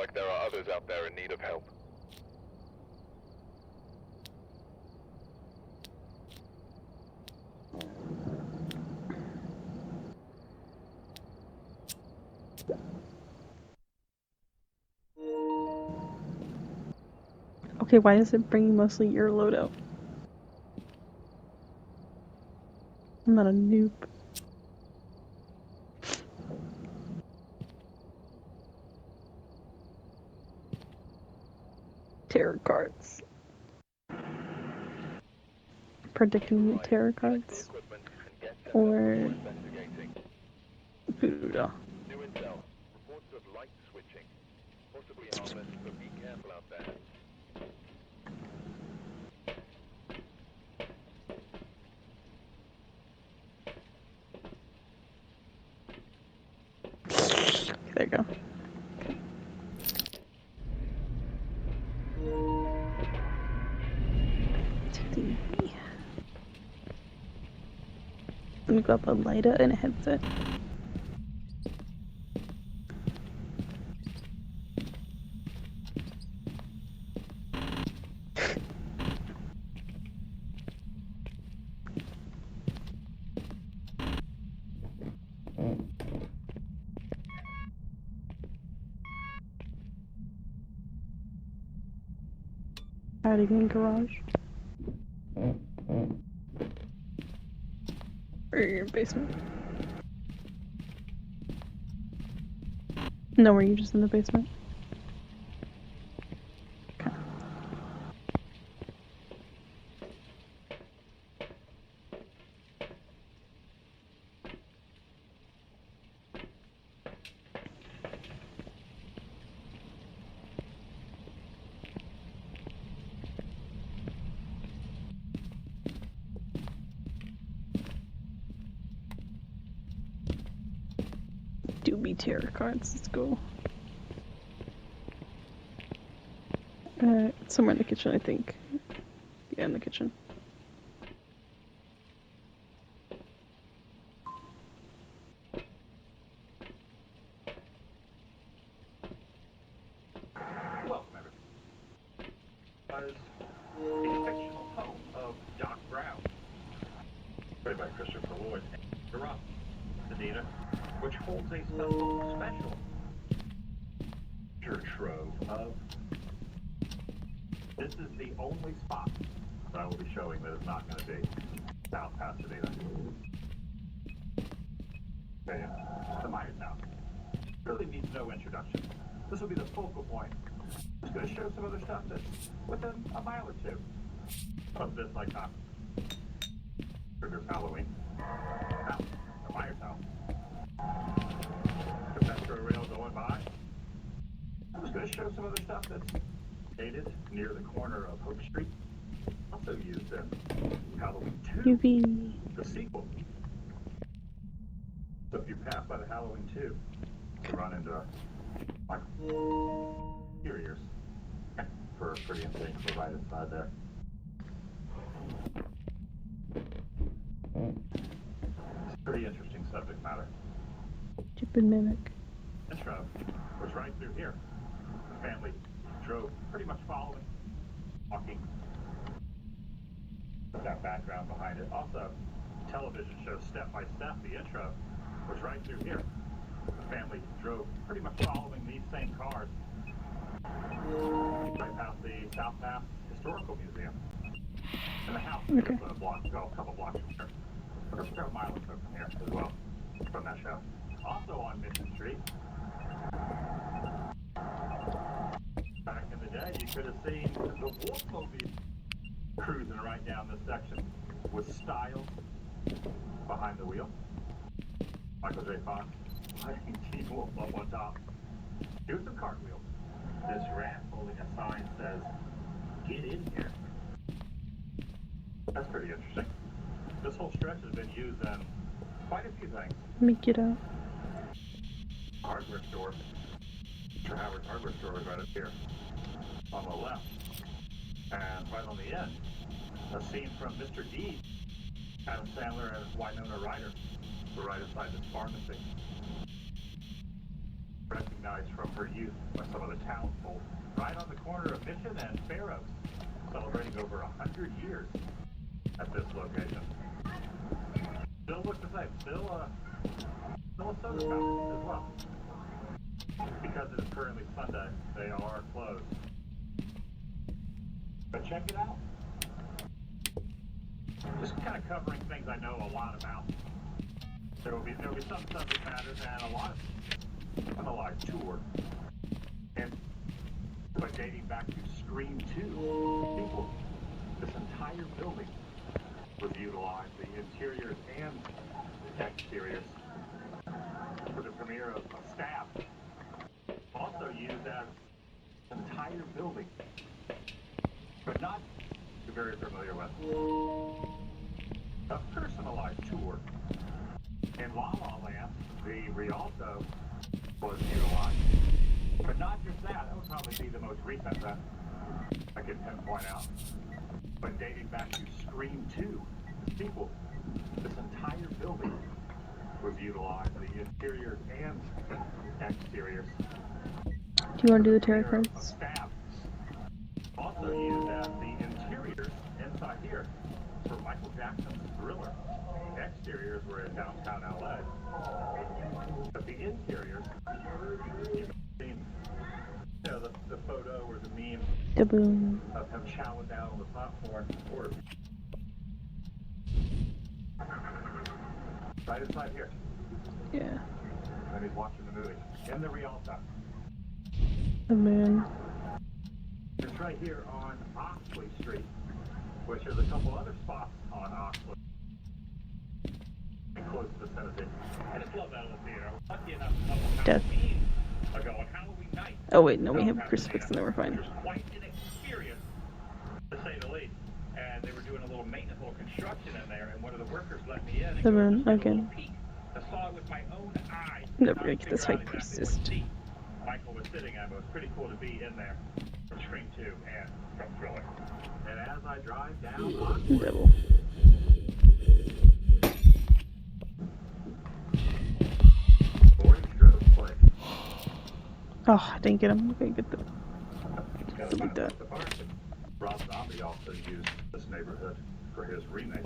like there are others out there in need of help. Okay, why is it bringing mostly your loadout? I'm not a noob. Tarot cards. Predicting tarot cards. Or Buddha. New intel. Reports of light switching. Possibly harmless, but be careful out there. There you go. I'm gonna grab a lighter and a headset. Hiding in garage. Or your basement. No, were you just in the basement? Okay. Doobie tarot cards, let's go. Somewhere in the kitchen, I think. Yeah, in the kitchen. Welcome, everyone. The fictional home of Doc Brown, played by Christopher Lloyd, and Rob, the data, which holds a special trove of. This is the only spot that I will be showing that is not going to be South Pasadena. Okay, the Myers house really needs no introduction. This will be the focal point. I'm just going to show some other stuff that's within a mile or two of this icon. There's Halloween. Now, the Myers house. The metro rail going by. I'm just going to show some other stuff that's dated near the corner of Hope Street. Also used in Halloween 2, UV. the sequel. So if you pass by the Halloween 2, you run into like interiors for a pretty insane right inside there. It's a pretty interesting subject matter. Stupid mimic. Intro was right through here. The family drove pretty much following, walking. That background behind it. Also, television shows step by step. The intro was right through here. The family drove pretty much following these same cars right past the South Pass Historical Museum. And the house is Okay. a couple blocks from here. Or a mile or so from here as well, from that show. Also on Mission Street, back in the day, you could have seen the Wolfmobile cruising right down this section with style behind the wheel. Michael J. Fox riding Teen Wolf up on top. Do some cartwheels. This rat holding a sign says, "Get in here." That's pretty interesting. This whole stretch has been used in quite a few things. Let me get out. Hardware store. Mr. Howard's hardware store is right up here on the left. And right on the end, a scene from Mr. D. Adam Sandler and Winona Ryder were right inside this pharmacy. Correct. recognized from her youth by some of the townsfolk, right on the corner of Mission and Fair Oaks, celebrating over 100 years at this location. Still looks the same. Still a soda fountain as well. Because it is currently Sunday, they are closed. But check it out. Just kind of covering things I know a lot about. There will be some subject matters and a lot of analyzed tour. And but dating back to Scream 2, people, this entire building was utilized, the interiors and exteriors, for the premiere of Stab. Also used as an entire building, but not you're very familiar with. A personalized tour. In La La Land, the Rialto was utilized. But not just that, that would probably be the most recent that I could pinpoint out. But dating back to Scream 2, the sequel, this entire building was utilized, the interiors and exteriors. Do you want to do the tarot cards? Also used as the interiors inside here for Michael Jackson's Thriller. The exteriors were in downtown LA. But the interiors, you've seen, you know, the photo or the meme Kaboom. of him chowing down on the popcorn, or right inside here. Yeah. And he's watching the movie in the Rialto. The moon. It's right here on Oxley Street, which is a couple other spots on Oxley and close vicinity. I just love that little theater. I was lucky enough a couple Death. Halloween ago on Halloween night. Oh wait, no, we have a crucifix and then we're fine. It was quite an experience, to say the least. And they were doing a little maintenance, a little construction in there, and one of the workers let me in and The go moon just get a again. little peek. I saw it with my own eyes. Never Trying get to this figure high out exactly what persist. seat Michael was sitting at, but it was pretty cool to be in there from Scream 2 and from Thriller. And as I drive down Oxley, Devil. Laurie Strode's place. Oh, I didn't get him. I'm gonna get the. Gotta Delete find that. the park. Rob Zombie also used this neighborhood for his remake.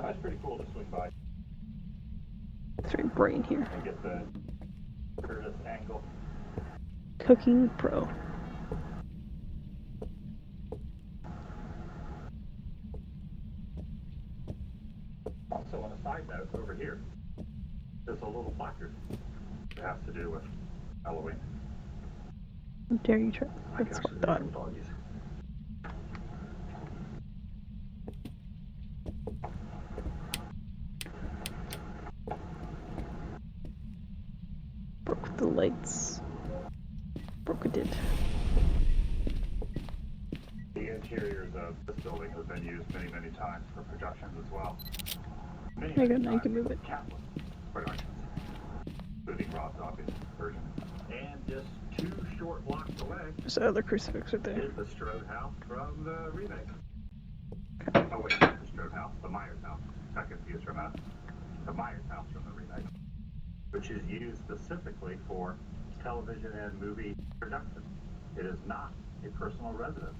That's pretty cool to swing by It's very bright in here. and get the Curtis angle. Cooking Pro. Also, on a side note, over here, there's a little placard that has to do with Halloween. Dare you try? I can That's actually what I read thought. them doggies. Broke the lights. Broke it. The interiors of this building have been used many, many times for productions as well. Many, There you many go, now you can times move it. Countless productions, including Rob Zombie's version. And just 2 short blocks away There's another crucifix right there. is the Strode house from the remake. Oh wait, not the Strode house, the Myers house. Got confused for a minute. The Myers house from the remake, which is used specifically for television and movie production. It is not a personal residence.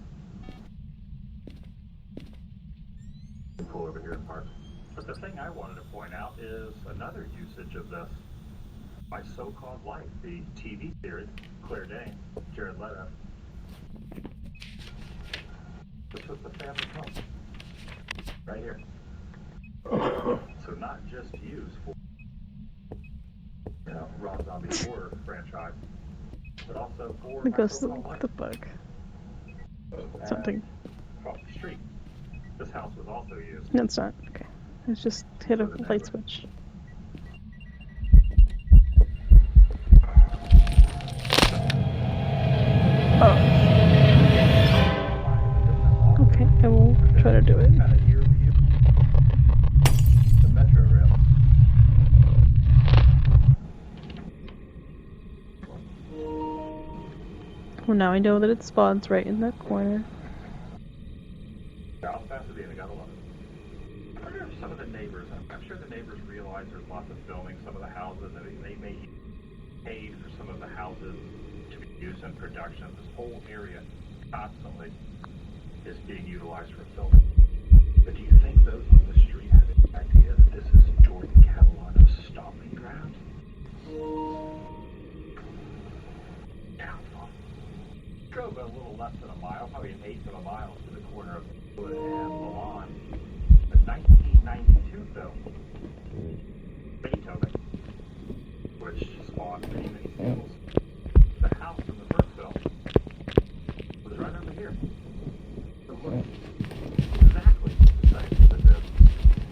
Pull over here and park. But the thing I wanted to point out is another usage of this. My So-Called Life, the TV series, Claire Danes, Jared Leto. This was the family home. Right here. So not just used for, you know, Rob Zombie's horror franchise, but also for It My goes So-Called Life. the bug. And Something. across the street. This house was also used. No, it's not. Okay. It's just hit a light switch. Oh. Okay, I will try to do it. Kind of ear view. The metro rail. Well, now I know that it spawns right in that corner. Down Pasadena, gotta love it. some of the neighbors, I'm sure the neighbors realize there's lots of filming, some of the houses, and they may pay for some of the houses to be used in production. This whole area constantly is being utilized for filming. But do you think those on the street have any idea that this is Jordan Catalano's stomping ground? Downfall. Drove a little less than a mile, probably an eighth of a mile to the corner of Wood and Milan. The 1992 film, Beethoven, which spawned many, many sequels. The house in the first film was right over here. So look, exactly the same as it is,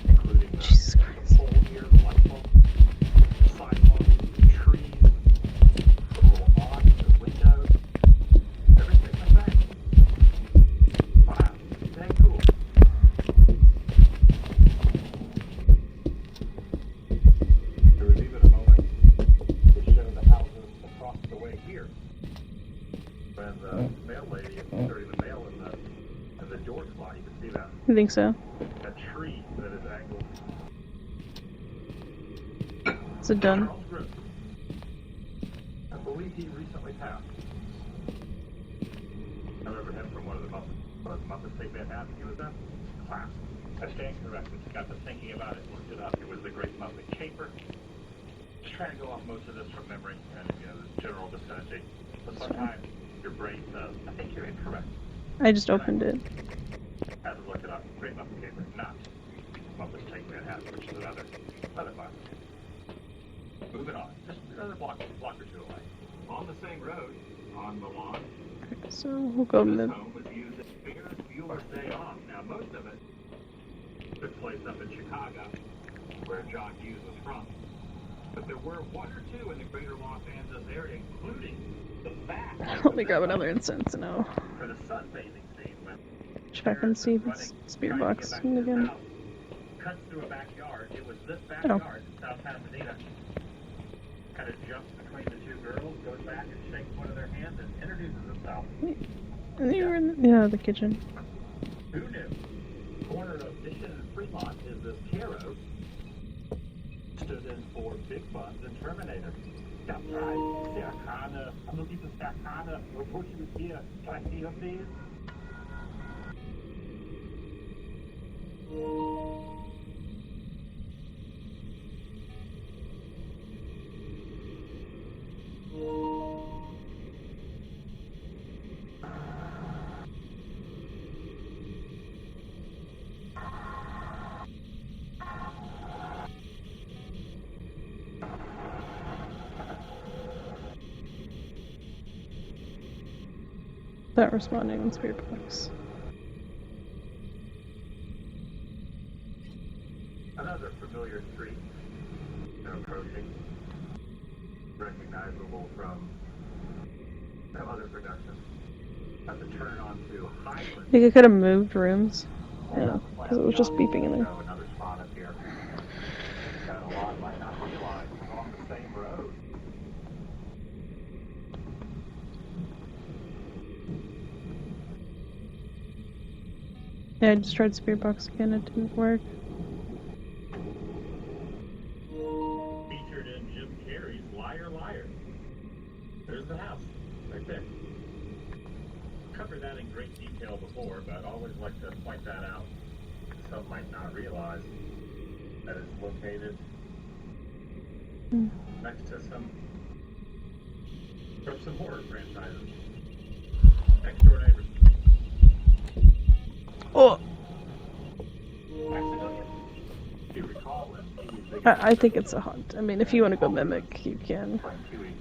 including the pole here, the light bulb, the sidewalk, the trees, the little awning, the windows, everything the same. Wow, dang cool. There was even a moment to show the houses across the way here. When the mail lady is inserting the mail in the door slot, you can see that. You think so? A tree that is angled. Is it done? Charles Group. I believe he recently passed. I remember him from one of the Muppets Take Manhattan he was in. Class. I stand corrected. Got to thinking about it, looked it up. It was the Great Muppet Caper. Just trying to go off most of this from memory and the general vicinity. But sometimes your brain says, I think you're incorrect. I just opened it. Had to look it up. Great Muppet Caper, not Muppets Take Manhattan, which is another class. Moving on, just another block or two away. On the same road, on the lawn, So we'll go this mid. home was used as Ferris Bueller's Day Off. Now, most of it took place up in Chicago, where John Hughes was from. But there were one or two in the greater Los Angeles area, including the back. Let me grab another incense and I'll For the sunbathing scene when check and see if it's spirit box again. cuts through a backyard. It was this backyard in South Pasadena. Kind of jumps between the two girls, goes back and shakes one of their hands and introduces himself. And you were in the kitchen. Who knew? Corner of Mission and Fremont is this Caro. Stood in for Big Buns and Terminator. That's right. Sarkana. I'm looking for Sarkana. Report she was here. Can I see her, please? Not responding in spirit box. Another familiar street approaching, recognizable from other productions. At the turn onto Highland. I think I could have moved rooms. Yeah, because it was just beeping in there. Another spot up here that a lot might not realize is on the same road. Yeah, I just tried spirit box again, it didn't work. Featured in Jim Carrey's Liar Liar. There's the house, right there. Covered that in great detail before, but I always like to point that out. Some might not realize that it's located next to some horror franchises. Next door neighbors. Oh! Maximilian. Do you recall when Pee-wee's Big I think it's a hunt. I mean, if you want to go mimic, you can. Playing Pee-wee.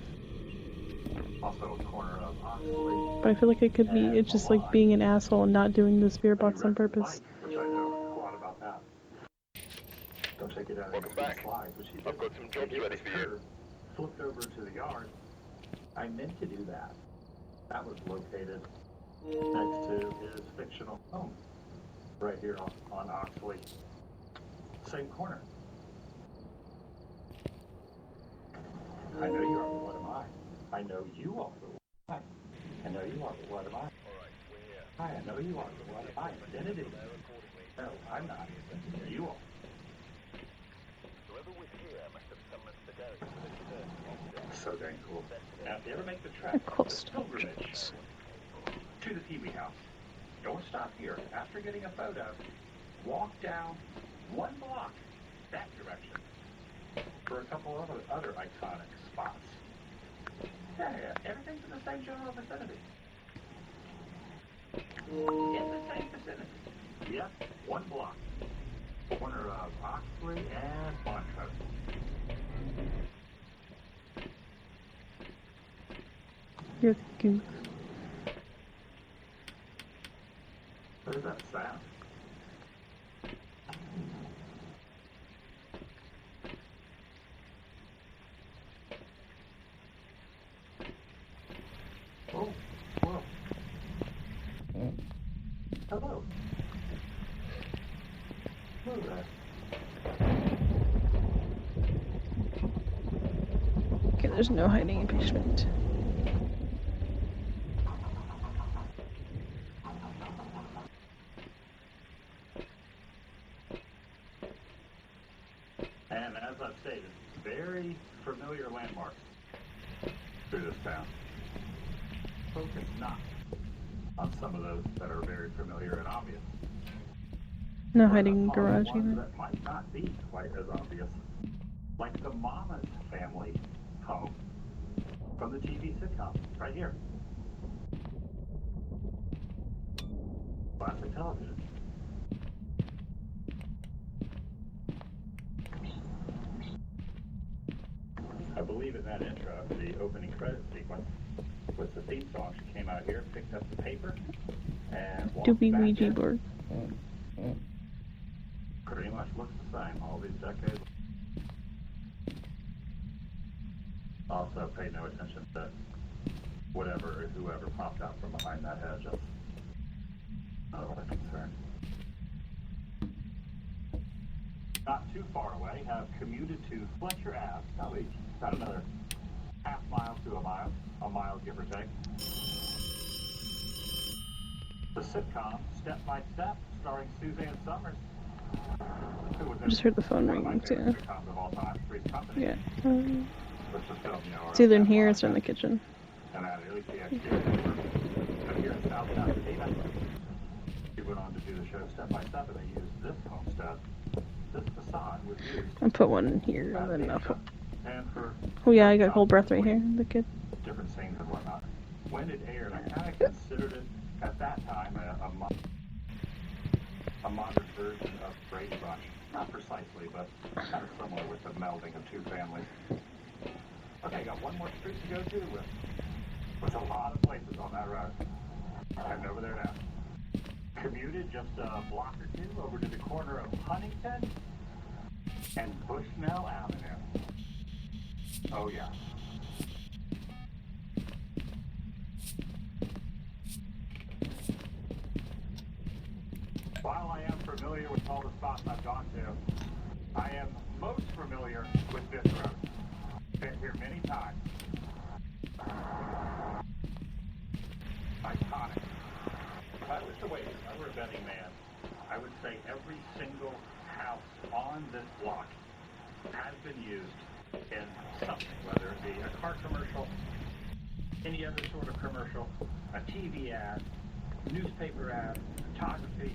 Also a corner of Oxley. But I feel like it could be, it's just like being an asshole and not doing the spirit box on purpose. Which I know a lot about that. Don't take it out Welcome back. slides, which he did. I've got some jobs ready for you. Flipped over to the yard. I meant to do that. That was located next to his fictional home. Right here on Oxley. Same corner. I know you are, but what am I? I know you are, but what am I? I know you are, but what am I? Hi, I know you are, but what am I? Identity. No, I'm not. You are. So dang cool. Now, if you ever make the trek, They're close to pilgrimage objects. to the Pee Wee house, don't stop here. After getting a photo, walk down 1 block that direction for a couple of other iconic spots. Yeah, everything's in the same general vicinity. In the same vicinity. Yep, 1 block. Corner of Oxley and Montrose. You're the goose. What is that sound? Oh, whoa. Hello. Hello there. Okay, there's no hiding in basement. And as I've stated, very familiar landmarks through this town. Focus not on some of those that are very familiar and obvious. No But hiding in upon garage ones either. that might not be quite as obvious, like the Mama's family home from the TV sitcom, right here. Classic television. I believe in that intro, the opening credit sequence, with the theme song, she came out here, picked up the paper, and walked Doobie back Ouija in. board. Pretty much looks the same all these decades. Also, pay no attention to whatever or whoever popped out from behind that hedge. That's not of our concern. Not too far away, have commuted to Fletcher Ave, probably about another half mile to a mile give or take. The sitcom Step by Step, starring Suzanne Summers, who was I just heard the phone one of my ringing favorite too. sitcoms of all time, Three's Company. Yeah. Which was filmed, you know, It's either in around here or that it's in the time. kitchen. And at least the exterior. But here in South Pasadena, we went on to do the show Step by Step, and they used this homestead. This facade was used I'll put one in here as and the then I'll put. intro. And for Oh yeah, I got cold breath right here. The kid. different scenes and whatnot. When it aired, I kind of considered it at that time a modern version of Brady Bunch. Not precisely, but kind of similar with the melding of two families. Okay, got one more street to go to with a lot of places on that road. Heading over there now. Commuted just a block or two over to the corner of Huntington and Bushnell Avenue. Oh yeah. While I am familiar with all the spots I've gone to, I am most familiar with this road. Been here many times. Iconic. If I was to wager, if I were a betting man, I would say every single house on this block has been used in something, whether it be a car commercial, any other sort of commercial, a TV ad, newspaper ad, photography,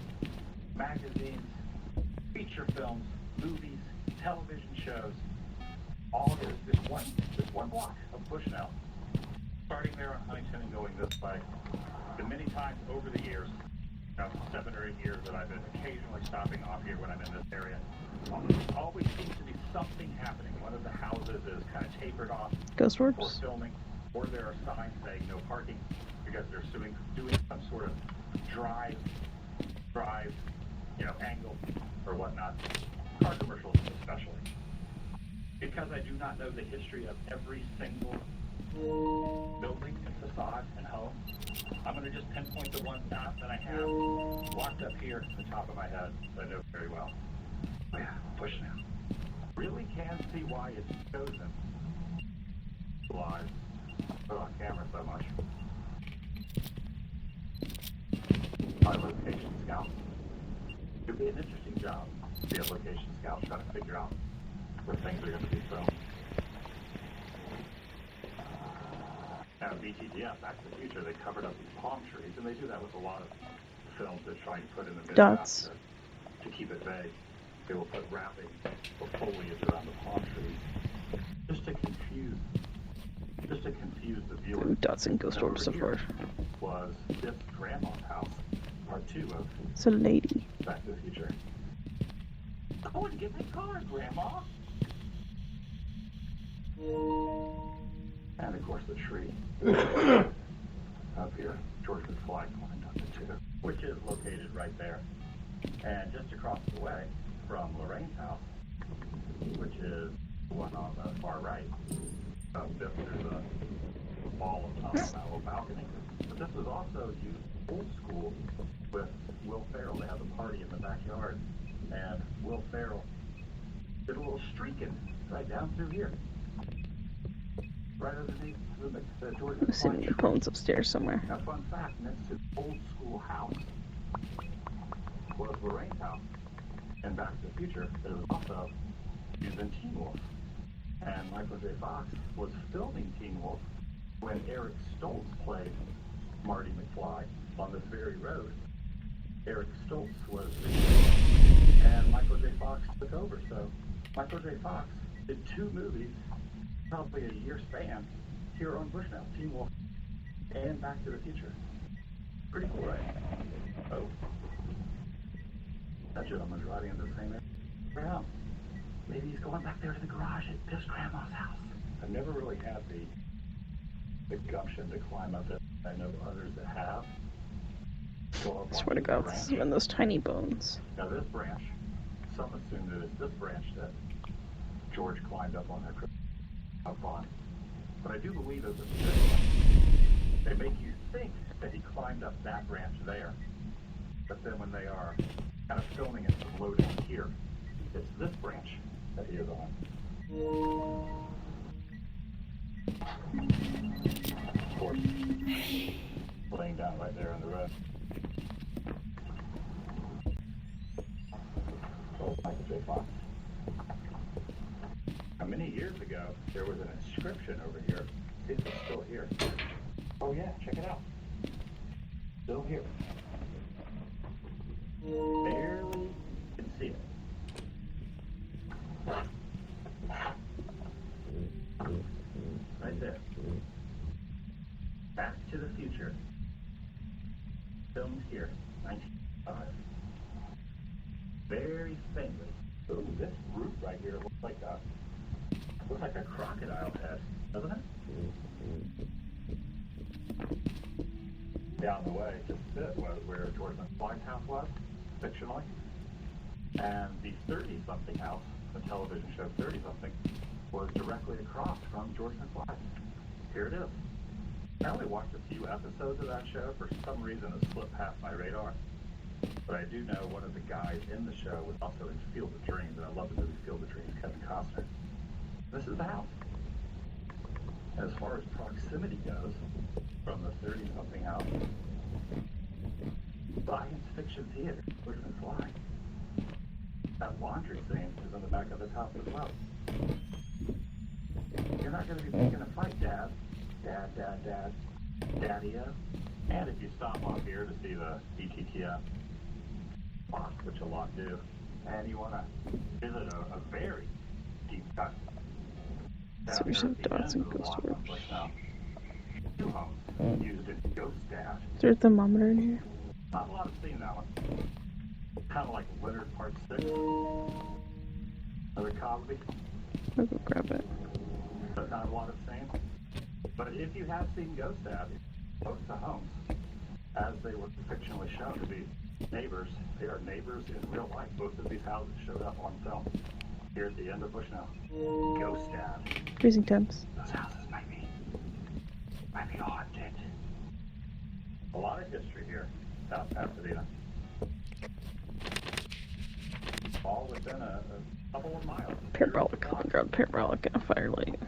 magazines, feature films, movies, television shows. All is this one block of Bushnell. Starting there on Huntington and going this way. The many times over the years, 7 or 8 years that I've been occasionally stopping off here when I'm in this area, always seems to be something happening. One of the houses is kind of tapered off Ghost for orbs. filming, or there are signs saying no parking because they're doing some sort of drive, angle or whatnot. Car commercials especially. Because I do not know the history of every single building and facade and home, I'm going to just pinpoint the ones that I have locked up here at the top of my head that I know very well. Oh yeah, Bushnell. Really can see why it's chosen live, put on camera so much. By location scouts. It would be an interesting job to be a location scout, trying to figure out where things are going to be filmed. Now, BTGF, Back to the Future, they covered up these palm trees, and they do that with a lot of films that try and put in the Dots. mid-draft to keep it vague. They will put wrapping or foliage around the palm trees just to confuse the viewer. Ooh, dots and ghost Now, orbs so over far. here was this grandma's house, part 2 of It's a lady. Back to the Future. Go and get my car, Grandma. And of course the tree up here, George McFly climbed up it too, which is located right there. And just across the way from Lorraine's house, which is the one on the far right, there's a wall on that little balcony. But this was also used old school with Will Ferrell. They had a party in the backyard, and Will Ferrell did a little streaking right down through here. Right underneath the George I'm assuming the McFly tree. poem's upstairs somewhere. Now, fun fact, next to the old school house was Lorraine's house. And Back to the Future, it was also used in Teen Wolf. And Michael J. Fox was filming Teen Wolf when Eric Stoltz played Marty McFly on this very road. Eric Stoltz was the and Michael J. Fox took over. So Michael J. Fox did 2 movies, probably a year span, here on Bushnell, Teen Wolf and Back to the Future. Pretty cool, right? Oh. That gentleman's riding in the same area. Well, maybe he's going back there to the garage at his grandma's house. I've never really had the gumption to climb up it. I know others that have. I swear to God, this is one of those tiny bones. Now this branch, some assume that it's this branch that George climbed up on but I do believe it's this one. They make you think that he climbed up that branch there, but then when they are kind of filming it from low down here, it's this branch that he is on. Of course, laying down right there on the road. So Michael J. Fox. Now, many years ago, there was an inscription over here. See if it's still here. Oh yeah, check it out. Still here. Barely can see it. Right there. Back to the Future. Filmed here, 1905. Very faintly. Ooh, this roof right here looks like a crocodile head, doesn't it? Down the way, just a bit, was where George McFly's house was, fictionally. And the 30-something house, the television show 30-something, was directly across from George McFly. Here it is. I only watched a few episodes of that show. For some reason, it slipped past my radar. But I do know one of the guys in the show was also in Field of Dreams, and I love the movie Field of Dreams, Kevin Costner. This is the house. As far as proximity goes, from the 30-something house, science fiction theater, George McFly. That laundry scene is on the back of this house as well. You're not going to be picking a fight, Dad. Dad. Daddy-o. And if you stop off here to see the BTTF box, which a lot do, and you want to visit a very deep cut. So we have dots and ghost orbs. Two homes used in Ghost Dad. Is there a thermometer in here? Not a lot of seeing that one. Kind of like Leonard Part 6. Another Cosby. I'll go grab it. But not a lot of seeing. But if you have seen Ghost Dad, both the homes, as they were fictionally shown to be neighbors, they are neighbors in real life. Both of these houses showed up on film. Here at the end of Bushnell. Ghost Dad. Freezing temps. Those houses might be haunted. A lot of history here, South Pasadena. All within a couple of miles. Parabolic. Oh my God, parabolic and a firelight.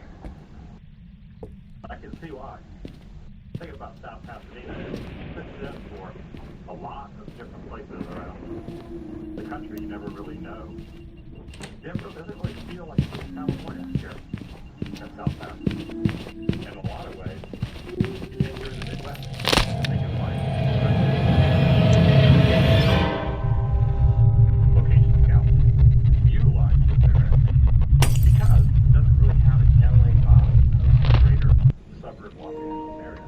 I can see why. Think about South Pasadena. It fits in for a lot of different places around the country. You never really know Yeah, bro, doesn't really feel like California here in South Pass. In a lot of ways, you think you're in the Midwest. I think it's like location scouts utilize this area because it doesn't really have an LA vibe, a greater suburb Los Angeles area.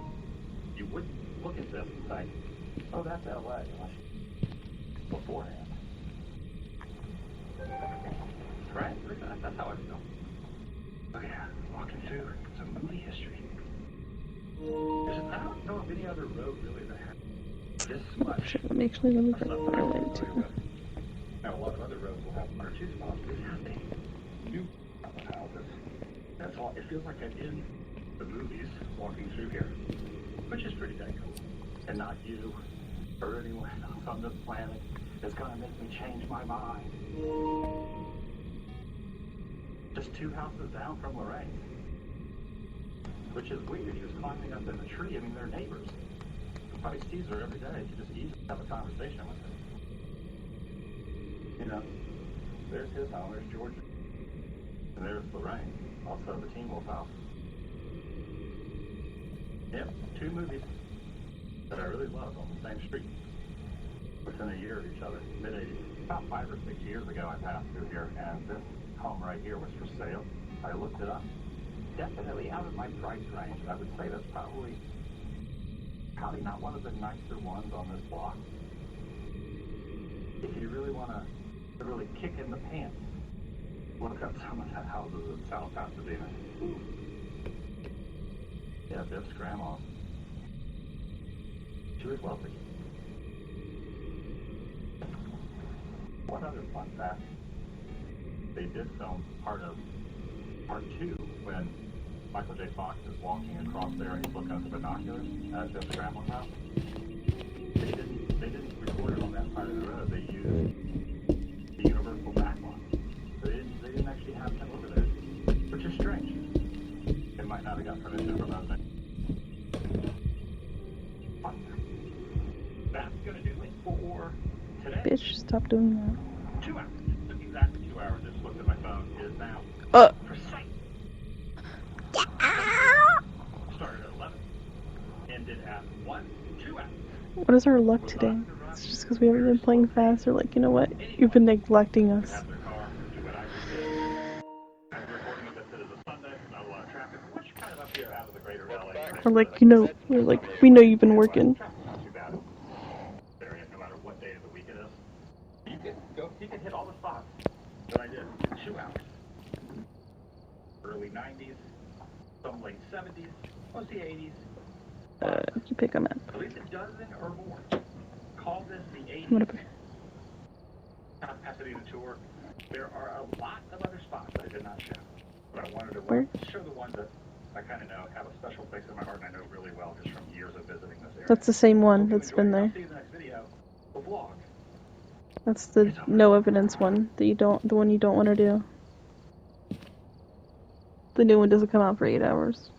You wouldn't look at this and say, oh, that's LA, unless beforehand. Right? That's how I feel. Okay, walking through some movie history. I don't know of any other road really that has this much. Shit, let me look at LA too. Now, a lot of other roads will have one or two spots, but it has a new houses. That's all. It feels like I'm in the movies walking through here, which is pretty dang cool. And not you or anyone else on this planet is going to make me change my mind. Just 2 houses down from Lorraine. Which is weird. He was climbing up in the tree. I mean, they're neighbors. He probably sees her every day. He just easily have a conversation with her. You know, there's his home. There's Georgia. And there's Lorraine. Also the Teen Wolf house. Yep, 2 movies that I really loved on the same street. Within a year of each other. Mid-80s. About 5 or 6 years ago, I passed through here, and this home right here was for sale. I looked it up. Definitely out of my price range. I would say that's probably not one of the nicer ones on this block. If you really want to really kick in the pants, look up some of the houses in South Pasadena. Ooh. Yeah, Biff's grandma. She was wealthy. One other fun fact. They did film part 2 when Michael J. Fox is walking across there and he's looking at the binoculars at Biff's grandma's house. They didn't record it on that side of the road. They used the universal backlot. They didn't actually have him over there, which is strange. It might not have got permission from us. That's gonna do it for today. Bitch, stop doing that. 2 hours. Took exactly 2 hours. I just looked at my phone. It is now precise. Started at 11. Ended at 1. 2 hours. What is our luck today? It's just because we haven't been playing fast, or like, you know what? You've been neglecting us. Have their car, do what I just did. I'm recording this as a Sunday, not a lot of traffic, which kind of up here out of the greater LA. Or like, you know, we're like, we know you've been working. Traffic's not too bad. Area, no matter what day of the week it is. You can hit all the spots that I did in 2 hours. Early 90s, some late 70s, most the 80s. You pick a map. At least a dozen or more. Call this the 80s. Whatever. Pasadena tour. There are a lot of other spots that I did not show. But I wanted to show the ones that I kind of know have a special place in my heart and I know really well just from years of visiting this area. That's the same one that's been there. I'll see you in the next video. The vlog. That's the no evidence one that the one you don't want to do. The new one doesn't come out for 8 hours.